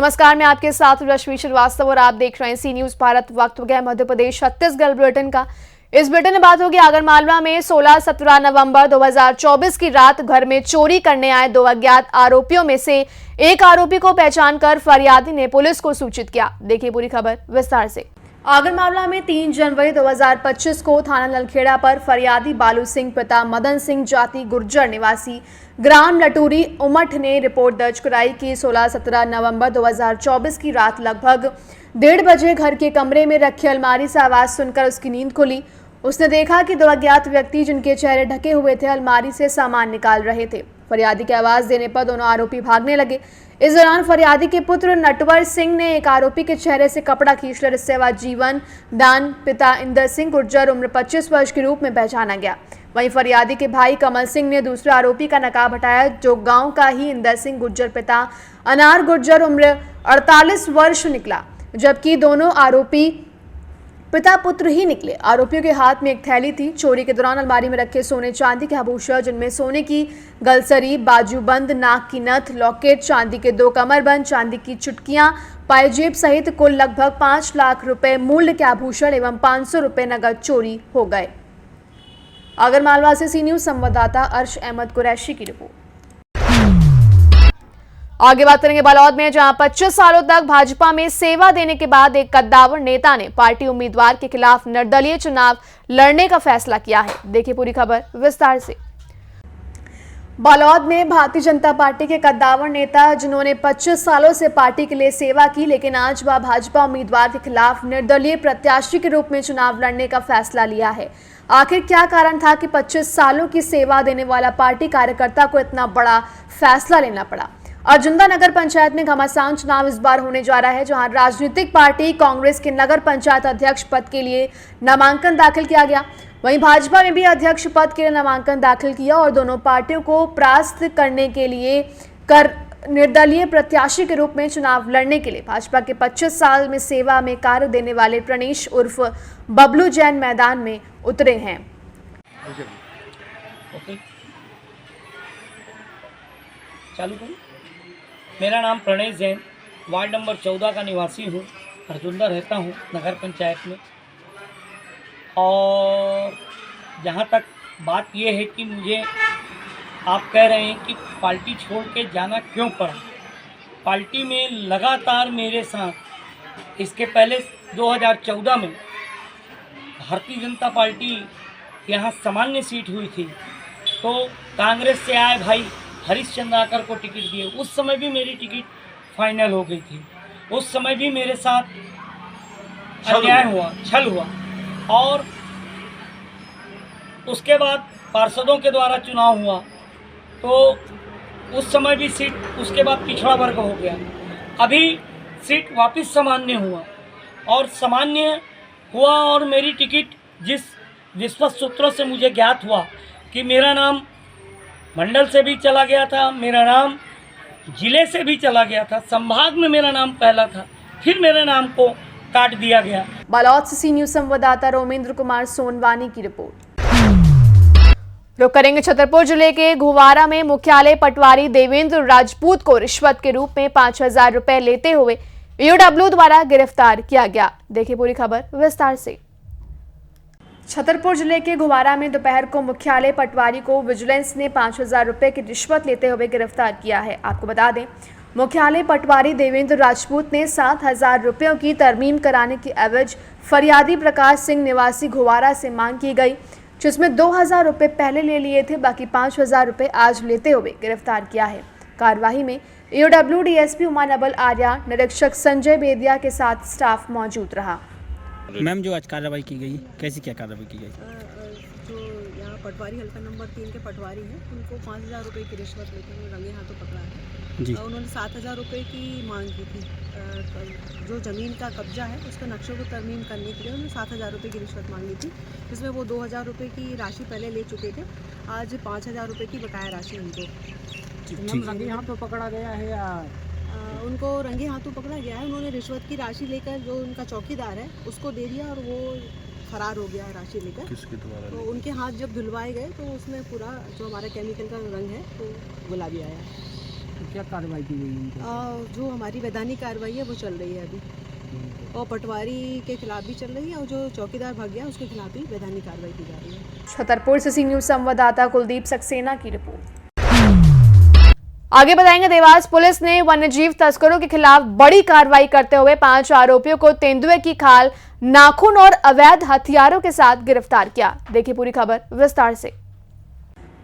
नमस्कार, मैं आपके साथ रश्मि श्रीवास्तव और आप देख रहे हैं सी न्यूज भारत। वक्त हो गया मध्य प्रदेश छत्तीसगढ़ बुलेटिन का। इस बुलेटिन में बात होगी आगरमालवा में 16-17 नवंबर 2024 की रात घर में चोरी करने आए दो अज्ञात आरोपियों में से एक आरोपी को पहचान कर फरियादी ने पुलिस को सूचित किया। देखिए पूरी खबर विस्तार से। आगरमालवा में 3 जनवरी 2025 को थाना ललखेड़ा पर फरियादी बालू सिंह पिता मदन सिंह जाति गुर्जर निवासी ग्राम लटूरी उमठ ने रिपोर्ट दर्ज कराई कि 16-17 नवंबर 2024 की रात लगभग 1:30 बजे घर के कमरे में रखी अलमारी से आवाज सुनकर उसकी नींद खुली। उसने देखा कि 2 अज्ञात व्यक्ति जिनके चेहरे ढके हुए थे अलमारी से सामान निकाल रहे थे। फरियादी की आवाज देने पर दोनों आरोपी भागने लगे। इस दौरान फरियादी के पुत्र नटवर सिंह ने एक आरोपी के चेहरे से कपड़ा खींचकर इससे जीवन दान पिता इंदर सिंह गुर्जर उम्र 25 वर्ष के रूप में पहचाना गया। वहीं फरियादी के भाई कमल सिंह ने दूसरे आरोपी का नकाब हटाया जो गांव का ही इंदर सिंह गुर्जर पिता अनार गुर्जर उम्र 48 वर्ष निकला, जबकि दोनों आरोपी पिता पुत्र ही निकले। आरोपियों के हाथ में एक थैली थी। चोरी के दौरान अलमारी में रखे सोने चांदी के आभूषण जिनमें सोने की गलसरी, बाजूबंद, नाक की नथ, लॉकेट, चांदी के 2 कमरबंद, चांदी की चुटकियां, पायजेब सहित कुल लगभग 5 लाख रुपए मूल्य के आभूषण एवं 500 रुपए नगद चोरी हो गए। आगरमालवा से सी न्यूज संवाददाता अर्श अहमद कुरैशी की रिपोर्ट। आगे बात करेंगे बालोद में, जहां 25 सालों तक भाजपा में सेवा देने के बाद एक कद्दावर नेता ने पार्टी उम्मीदवार के खिलाफ निर्दलीय चुनाव लड़ने का फैसला किया है। देखिए पूरी खबर विस्तार से। बालोद में भारतीय जनता पार्टी के कद्दावर नेता जिन्होंने 25 सालों से पार्टी के लिए सेवा की, लेकिन आज वह भाजपा उम्मीदवार के खिलाफ निर्दलीय प्रत्याशी के रूप में चुनाव लड़ने का फैसला लिया है। आखिर क्या कारण था कि 25 सालों की सेवा देने वाला पार्टी कार्यकर्ता को इतना बड़ा फैसला लेना पड़ा? अर्जुंदा नगर पंचायत में घमासान चुनाव इस बार होने जा रहा है, जहां राजनीतिक पार्टी कांग्रेस के नगर पंचायत अध्यक्ष पद के लिए नामांकन दाखिल किया गया। वहीं भाजपा ने भी अध्यक्ष पद के लिए नामांकन दाखिल किया और दोनों पार्टियों को परास्त करने के लिए निर्दलीय प्रत्याशी के रूप में चुनाव लड़ने के लिए भाजपा के 25 साल में सेवा में कार्य देने वाले प्रणेश उर्फ बबलू जैन मैदान में उतरे हैं। चालू करूं? मेरा नाम प्रणेश जैन, वार्ड नंबर 14 का निवासी हूँ। अर्जुंदा रहता हूँ नगर पंचायत में। और जहाँ तक बात ये है कि मुझे आप कह रहे हैं कि पार्टी छोड़ के जाना क्यों पड़ा। पार्टी में लगातार मेरे साथ इसके पहले 2014 में भारतीय जनता पार्टी यहाँ सामान्य सीट हुई थी, तो कांग्रेस से आए भाई हरीश चंद्राकर को टिकट दिए। उस समय भी मेरी टिकट फाइनल हो गई थी। उस समय भी मेरे साथ अन्याय हुआ, छल हुआ। और उसके बाद पार्षदों के द्वारा चुनाव हुआ, तो उस समय भी सीट उसके बाद पिछड़ा वर्ग हो गया। अभी सीट वापस सामान्य हुआ और सामान्य हुआ और मेरी टिकट जिस विश्वस्त सूत्रों से मुझे ज्ञात हुआ कि मेरा नाम मंडल से भी चला गया था, मेरा नाम जिले से भी चला गया था, संभाग में मेरा नाम पहला था, फिर मेरे नाम को काट दिया गया। बालोद से सी न्यूज संवाददाता रोमेंद्र कुमार सोनवानी की रिपोर्ट। रुक करेंगे छतरपुर जिले के घुवारा में मुख्यालय पटवारी देवेंद्र राजपूत को रिश्वत के रूप में 5,000 रुपए लेते हुए ईओडब्ल्यू द्वारा गिरफ्तार किया गया। देखिए पूरी खबर विस्तार से। छतरपुर जिले के घुवारा में दोपहर को मुख्यालय पटवारी को विजिलेंस ने 5,000 रुपए की रिश्वत लेते हुए गिरफ्तार किया है। आपको बता दें, मुख्यालय पटवारी देवेंद्र राजपूत ने 7,000 रुपयों की तरमीम कराने की एवज फरियादी प्रकाश सिंह निवासी घुवारा से मांग की गई, जिसमें 2,000 रुपए पहले ले लिए थे। बाकी 5,000 रुपए आज लेते हुए गिरफ्तार किया है। कार्यवाही में ईओडब्ल्यू डीएसपी उमानबल आर्या, निरीक्षक संजय बेदिया के साथ स्टाफ मौजूद रहा। मैम, जो आज कार्रवाई की गई, कैसी क्या कार्रवाई की गई? जो यहाँ पटवारी हल्का नंबर 3 के पटवारी हैं, उनको 5,000 रुपये की रिश्वत लेते हुए रंगे हाथों पकड़ा है जी। उन्होंने 7,000 रुपये की मांग की थी। जो ज़मीन का कब्जा है उसके नक्शे को तरमीम करने के लिए उन्होंने 7,000 रुपये की रिश्वत मांगी थी, जिसमें वो 2,000 रुपये की राशि पहले ले चुके थे। आज 5,000 रुपये की बकाया राशि उनको रंगे हाथों पकड़ा गया है या उनको रंगे हाथों पकड़ा गया है। उन्होंने रिश्वत की राशि लेकर जो उनका चौकीदार है उसको दे दिया और वो फरार हो गया राशि लेकर। किसके द्वारा? तो उनके हाथ जब धुलवाए गए तो उसमें पूरा जो हमारा केमिकल का रंग है तो गुलाबी आया। क्या कार्रवाई की गई उनके? जो हमारी वैधानिक कार्रवाई है वो चल रही है अभी, और पटवारी के खिलाफ भी चल रही है, और जो चौकीदार भाग गया उसके खिलाफ भी वैधानिक कार्रवाई की जा रही है। छतरपुर से सी न्यूज संवाददाता कुलदीप सक्सेना की रिपोर्ट। आगे बताएंगे, देवास पुलिस ने वन्यजीव तस्करों के खिलाफ बड़ी कार्रवाई करते हुए 5 आरोपियों को तेंदुए की खाल, नाखून और अवैध हथियारों के साथ गिरफ्तार किया। देखिए पूरी खबर विस्तार से।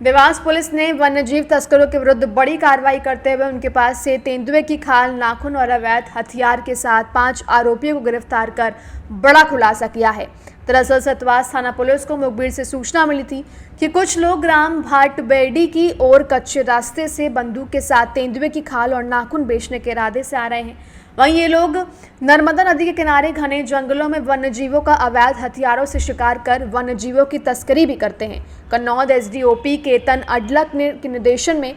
देवास पुलिस ने वन्यजीव तस्करों के विरुद्ध बड़ी कार्रवाई करते हुए उनके पास से तेंदुए की खाल, नाखून और अवैध हथियार के साथ 5 आरोपियों को गिरफ्तार कर बड़ा खुलासा किया है। दरअसल सतवास थाना पुलिस को मुखबिर से सूचना मिली थी कि कुछ लोग ग्राम भाटबेड़ी की ओर कच्चे रास्ते से बंदूक के साथ तेंदुए की खाल और नाखून बेचने के इरादे से आ रहे हैं। वहीं ये लोग नर्मदा नदी के किनारे घने जंगलों में वन्यजीवों का अवैध हथियारों से शिकार कर वन्यजीवों की तस्करी भी करते हैं। कन्नौज एसडीओपी केतन अडलक के निर्देशन में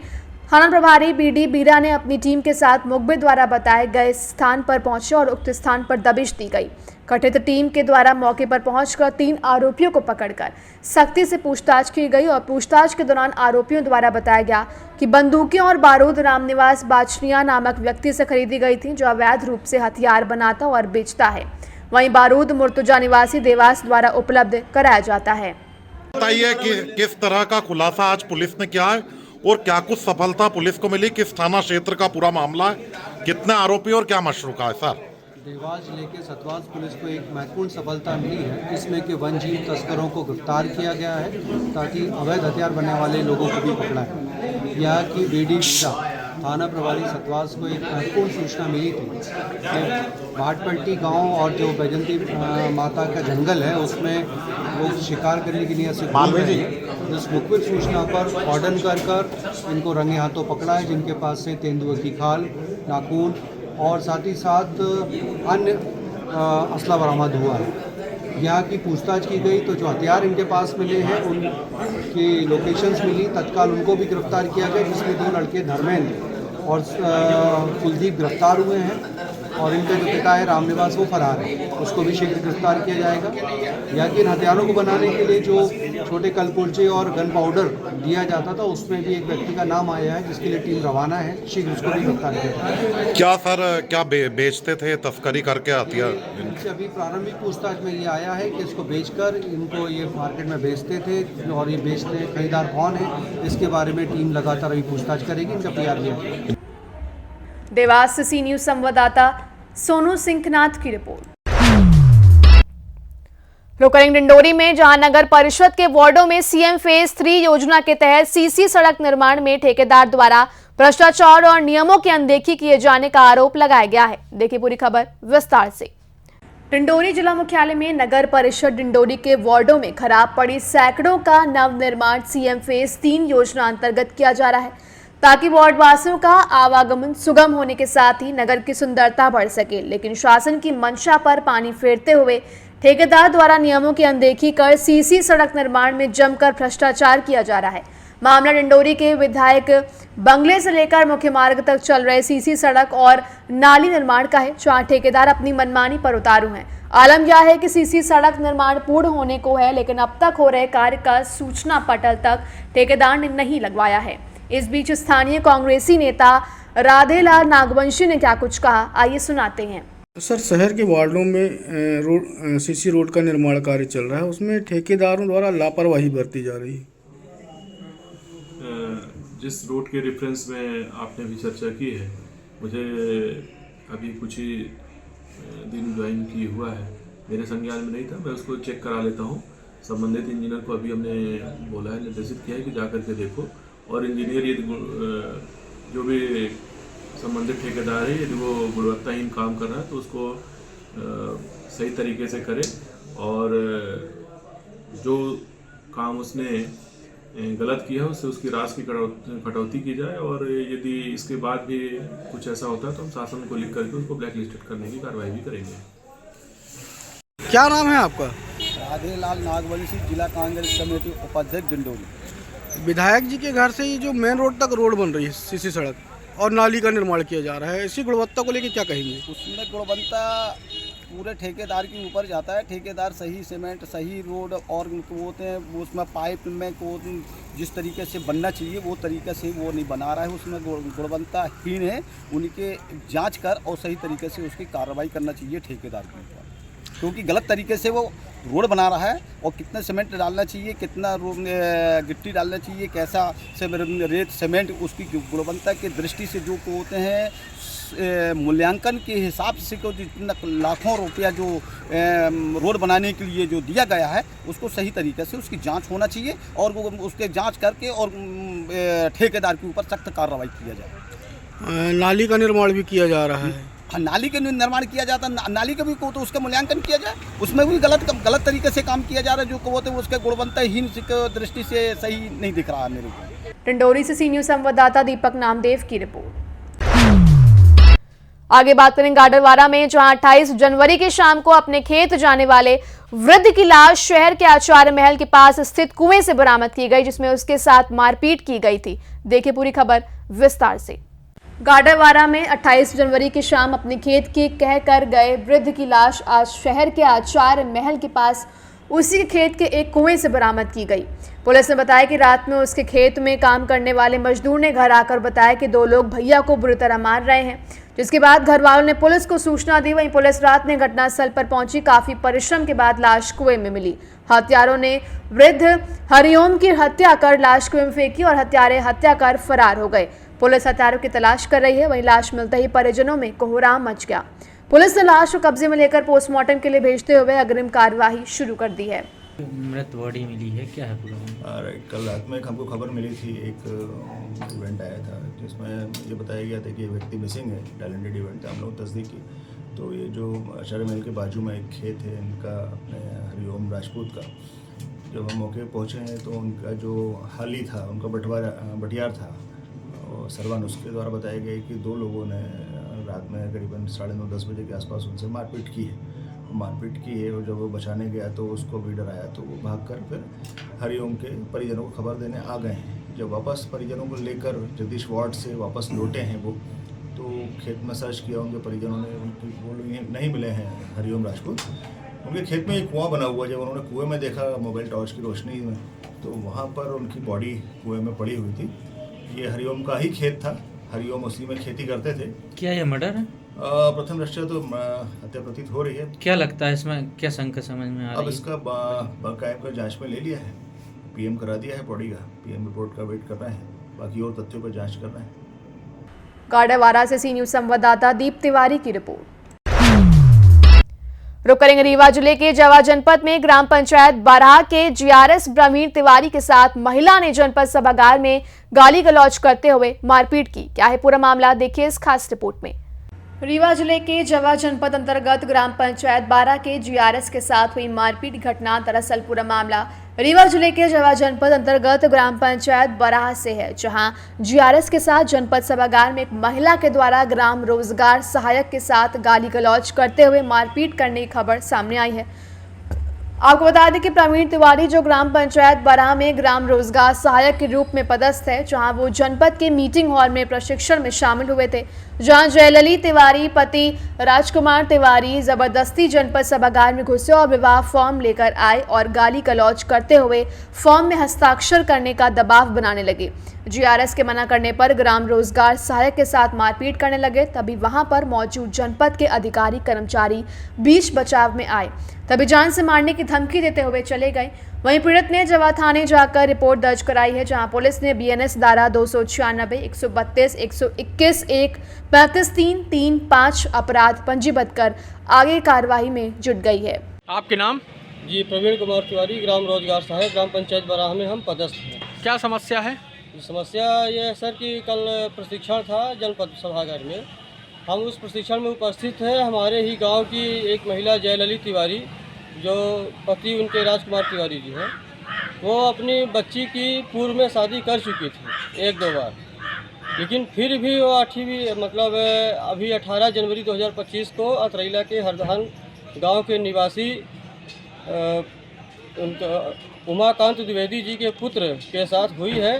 थाना प्रभारी बीडी बीरा ने अपनी टीम के साथ मुखबिर द्वारा बताए गए स्थान पर पहुंचे और उक्त स्थान पर दबिश दी गई। गठित टीम के द्वारा मौके पर पहुंचकर 3 आरोपियों को पकड़कर सख्ती से पूछताछ की गई और पूछताछ के दौरान आरोपियों द्वारा बताया गया कि बंदूकें और बारूद रामनिवास बाचनिया नामक व्यक्ति से खरीदी गई थी, जो अवैध रूप से हथियार बनाता और बेचता है। वहीं बारूद मुर्तुजा निवासी देवास द्वारा उपलब्ध कराया जाता है। बताइए कि किस तरह का खुलासा आज पुलिस ने किया है और क्या कुछ सफलता पुलिस को मिली, किस थाना क्षेत्र का पूरा मामला है, कितने आरोपी और क्या मशरूका है सर? देवास जिले के सतवास पुलिस को एक महत्वपूर्ण सफलता मिली है, इसमें कि वन्यजीव तस्करों को गिरफ्तार किया गया है ताकि अवैध हथियार बनने वाले लोगों को भी पकड़ा है। यहाँ की बीडी बीरा थाना प्रभारी सतवास को एक महत्वपूर्ण सूचना मिली थी कि भाटपट्टी गांव और जो बैजंती माता का जंगल है उसमें लोग शिकार करने के लिए घूम रहे हैं। इस मुखबिर सूचना पर ऑर्डन कर इनको रंगे हाथों पकड़ा है, जिनके पास से तेंदुए की खाल, नाखून और साथ ही साथ अन्य असला बरामद हुआ है। यहाँ की पूछताछ की गई तो जो हथियार इनके पास मिले हैं उनकी लोकेशंस मिली, तत्काल उनको भी गिरफ्तार किया गया, जिसमें 2 लड़के धर्मेंद्र और कुलदीप गिरफ्तार हुए हैं और इनका जो पिता है रामनिवास वो फरार है, उसको भी शीघ्र गिरफ्तार किया जाएगा। यहाँ के इन हथियारों को बनाने के लिए जो छोटे कलपुर्जे और गन पाउडर दिया जाता था उसमें भी एक व्यक्ति का नाम आया है, जिसके लिए टीम रवाना है, शीघ्र उसको भी गिरफ्तार किया जाएगा। क्या सर क्या बेचते थे, तस्करी करके हथियार? इनसे अभी प्रारंभिक पूछताछ में ये आया है कि इसको बेचकर इनको ये मार्केट में बेचते थे और ये बेचने खरीदार कौन है, इसके बारे में टीम लगातार अभी पूछताछ करेगी। इनका PR लिया। देवास से सी न्यूज संवाददाता सोनू सिंहनाथ की रिपोर्ट। लोकरंग डिंडोरी में जहां नगर परिषद के वार्डों में सीएम फेज 3 योजना के तहत सीसी सड़क निर्माण में ठेकेदार द्वारा भ्रष्टाचार और नियमों की अनदेखी किए जाने का आरोप लगाया गया है। देखिए पूरी खबर विस्तार से। डिंडोरी जिला मुख्यालय में नगर परिषद डिंडोरी के वार्डों में खराब पड़ी सैकड़ों का नवनिर्माण सीएम फेज 3 योजना अंतर्गत किया जा रहा है, ताकि वार्ड वासियों का आवागमन सुगम होने के साथ ही नगर की सुंदरता बढ़ सके। लेकिन शासन की मंशा पर पानी फेरते हुए ठेकेदार द्वारा नियमों की अनदेखी कर सीसी सड़क निर्माण में जमकर भ्रष्टाचार किया जा रहा है। मामला डिंडोरी के विधायक बंगले से लेकर मुख्य मार्ग तक चल रहे सीसी सड़क और नाली निर्माण का है, जहां ठेकेदार अपनी मनमानी पर उतारू हैं। आलम यह है कि सीसी सड़क निर्माण पूर्ण होने को है, लेकिन अब तक हो रहे कार्य का सूचना पटल तक ठेकेदार ने नहीं लगवाया है। इस बीच स्थानीय कांग्रेसी नेता राधेलाल नागवंशी ने क्या कुछ कहा, आइए सुनाते हैं। सर, शहर के वार्डों में सीसी रोड का निर्माण कार्य चल रहा है, उसमें ठेकेदारों द्वारा लापरवाही बरती जा रही है। जिस रोड के रेफरेंस में आपने अभी चर्चा की है, मुझे अभी कुछ ही दिन ज्वाइन की हुआ है, मेरे संज्ञान में नहीं था, मैं उसको चेक करा लेता हूँ। संबंधित इंजीनियर को अभी हमने बोला है, निर्देशित किया है कि जा करके देखो, और इंजीनियर यदि जो भी संबंधित ठेकेदार है यदि वो गुणवत्ताहीन काम कर रहा है तो उसको सही तरीके से करे, और जो काम उसने गलत किया है उससे उसकी राशि की कटौती की जाए, और यदि इसके बाद भी कुछ ऐसा होता है तो हम शासन को लिख करके उसको ब्लैक लिस्टेड करने की कार्रवाई भी करेंगे। क्या नाम है आपका? राधेलाल नागवंशी, जिला कांग्रेस कमेटी उपाध्यक्ष डिंडोरी। विधायक जी के घर से ये जो मेन रोड तक रोड बन रही है, सीसी सड़क और नाली का निर्माण किया जा रहा है, इसी गुणवत्ता को लेकर क्या कहेंगे? उसमें गुणवत्ता पूरे ठेकेदार के ऊपर जाता है। ठेकेदार सही सीमेंट, सही रोड और वो होते हैं उसमें पाइप में को जिस तरीके से बनना चाहिए वो तरीके से वो नहीं बना रहा है, उसमें गुणवत्ताहीन है। उनके जांच कर और सही तरीके से उसकी कार्रवाई करना चाहिए ठेकेदार के ऊपर, क्योंकि गलत तरीके से वो रोड बना रहा है। और कितना सीमेंट डालना चाहिए, कितना गिट्टी डालना चाहिए, कैसा रेत सीमेंट, उसकी गुणवत्ता की दृष्टि से जो होते हैं मूल्यांकन के हिसाब से को जितना लाखों रुपया जो रोड बनाने के लिए जो दिया गया है उसको सही तरीके से उसकी जांच होना चाहिए और वो उसके जांच करके और ठेकेदार के ऊपर सख्त कार्रवाई किया जाए। नाली का निर्माण भी किया जा रहा है। हाँ, नाली का निर्माण किया जाता है, नाली का भी को तो उसका मूल्यांकन किया जाए, उसमें भी गलत तरीके से काम किया जा रहा है। जो को तो उसके गुणवत्ताहीन दृष्टि से सही नहीं दिख रहा है मेरे को। डिंडोरी से सी न्यूज संवाददाता दीपक नामदेव की रिपोर्ट। आगे बात करें गाडरवारा में, जहां 28 जनवरी की शाम को अपने खेत जाने वाले वृद्ध की लाश शहर के आचार्य महल के पास स्थित कुएं से बरामद की गई, जिसमें उसके साथ मारपीट की गई थी। देखिए पूरी खबर विस्तार से। गाडरवारा में 28 जनवरी की शाम अपने खेत की कहकर गए वृद्ध की लाश आज शहर के आचार्य महल के पास उसी खेत के एक कुएं से बरामद की गई। पुलिस ने बताया कि रात में उसके खेत में काम करने वाले मजदूर ने घर आकर बताया कि 2 लोग भैया को बुरी तरह मार रहे हैं, जिसके बाद घर वालों ने पुलिस को सूचना दी। वहीं पुलिस रात में घटनास्थल पर पहुंची। काफी परिश्रम के बाद लाश कुएं में मिली। हत्यारों ने वृद्ध हरिओम की हत्या कर लाश कुएं में फेंकी और हत्यारे हत्या कर फरार हो गए। पुलिस हत्यारों की तलाश कर रही है। वहीं लाश मिलते ही परिजनों में कोहराम मच गया। पुलिस ने लाश को कब्जे में लेकर पोस्टमार्टम के लिए भेजते हुए अग्रिम कार्यवाही शुरू कर दी है। मृत बॉडी मिली है, क्या है पूरा? कल रात में हमको खबर मिली थी, एक इवेंट आया था जिसमें ये बताया गया था कि एक व्यक्ति मिसिंग है। टैलेंटेड इवेंट था, हम लोग तस्दीक की तो ये जो आचार्य महल के बाजू में एक खेत है इनका, अपने हरिओम राजपूत का। जब हम मौके पहुँचे हैं तो उनका जो हाली था, उनका बटियार था, और सरवान उसके द्वारा बताया गया कि 2 लोगों ने रात में करीबन 9:30-10 बजे के आसपास उनसे मारपीट की है। और जब वो बचाने गया तो उसको भी डराया तो वो भागकर फिर हरिओम के परिजनों को खबर देने आ गए हैं। जब वापस परिजनों को लेकर जगदीश वार्ड से वापस लौटे हैं वो, तो खेत में सर्च किया उनके परिजनों ने, वो लोग नहीं मिले हैं हरिओम राजपूत। उनके खेत में एक कुआं बना हुआ, जब उन्होंने कुएँ में देखा मोबाइल टॉर्च की रोशनी में, तो वहाँ पर उनकी बॉडी कुएँ में पड़ी हुई थी। ये हरिओम का ही खेत था, हरिओम उसी में खेती करते थे। क्या ये मर्डर है? प्रथम दृष्टया तो हत्या प्रतीत हो रही है। क्या लगता है इसमें, क्या शंका समझ में आ रही है? अब इसका बाकायदा जांच में ले लिया है, पीएम करा दिया है बॉडी का, पीएम रिपोर्ट का वेट कर रहे हैं, बाकी और तथ्यों पर जांच कर रहे हैं। गाडरवारा से सी न्यूज संवाददाता दीप तिवारी की रिपोर्ट। रुक करेंगे रीवा जिले के जवा जनपद में। ग्राम पंचायत बाराह के जीआरएस प्रवीण तिवारी के साथ महिला ने जनपद सभागार में गाली गलौज करते हुए मारपीट की। क्या है पूरा मामला, देखिए इस खास रिपोर्ट में। रीवा जिले के जवा जनपद अंतर्गत ग्राम पंचायत बाराह के जीआरएस के साथ हुई मारपीट घटना। दरअसल पूरा मामला रीवा जिले के जवा जनपद अंतर्गत ग्राम पंचायत बाराह से है, जहां जीआरएस के साथ जनपद सभागार में एक महिला के द्वारा ग्राम रोजगार सहायक के साथ गाली गलौज करते हुए मारपीट करने की खबर सामने आई है। आपको बता दें कि प्रवीण तिवारी जो ग्राम पंचायत बाराह में ग्राम रोजगार सहायक के रूप में पदस्थ है, जहां वो जनपद के मीटिंग हॉल में प्रशिक्षण में शामिल हुए थे, जहां जयलली तिवारी पति राजकुमार तिवारी जबरदस्ती जनपद सभागार में घुसे और विवाह फॉर्म लेकर आए और गाली गलौज करते हुए फॉर्म में हस्ताक्षर करने का दबाव बनाने लगे। जीआरएस के मना करने पर ग्राम रोजगार सहायक के साथ मारपीट करने लगे। तभी वहां पर मौजूद जनपद के अधिकारी कर्मचारी बीच बचाव में आए, तभी जान से मारने की धमकी देते हुए चले गए। वहीं पीड़ित ने जवा थाने जाकर रिपोर्ट दर्ज कराई है, जहां पुलिस ने बीएनएस धारा 296, 132, 121, 1, 35, 3, 3, 5 अपराध पंजीबद्ध कर आगे कार्रवाई में जुट गई है। आपके नाम? जी प्रवीण कुमार तिवारी, ग्राम रोजगार सहायक, ग्राम पंचायत बाराह में हम पदस्थ हैं। क्या समस्या है? समस्या ये है सर कि कल प्रशिक्षण था जनपद सभागार में, हम उस प्रशिक्षण में उपस्थित हैं। हमारे ही गांव की एक महिला जयलली तिवारी, जो पति उनके राजकुमार तिवारी जी हैं, वो अपनी बच्ची की पूर्व में शादी कर चुकी थी 1-2 बार, लेकिन फिर भी वो मतलब अभी 18 जनवरी 2025 को अतरैला के हरधान गांव के निवासी उमाकांत द्विवेदी जी के पुत्र के साथ हुई है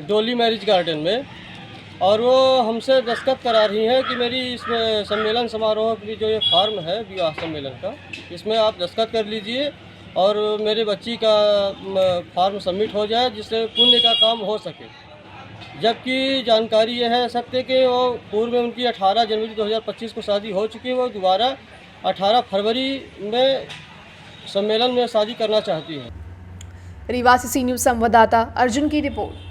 डोली मैरिज गार्डन में। और वो हमसे दस्तखत करा रही हैं कि मेरी इसमें सम्मेलन समारोह की जो ये फार्म है विवाह सम्मेलन का, इसमें आप दस्तखत कर लीजिए और मेरे बच्ची का फार्म सबमिट हो जाए जिससे पुण्य का काम हो सके। जबकि जानकारी यह है सत्य कि वो पूर्व में उनकी 18 जनवरी 2025 को शादी हो चुकी है, वो दोबारा 18 फरवरी में सम्मेलन में शादी करना चाहती है। रीवा से सी न्यूज़ संवाददाता अर्जुन की रिपोर्ट।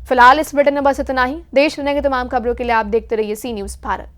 फिलहाल इस बुलेटिन में बस इतना ही। देश दुनिया की तमाम खबरों के लिए आप देखते रहिए सी न्यूज़ भारत।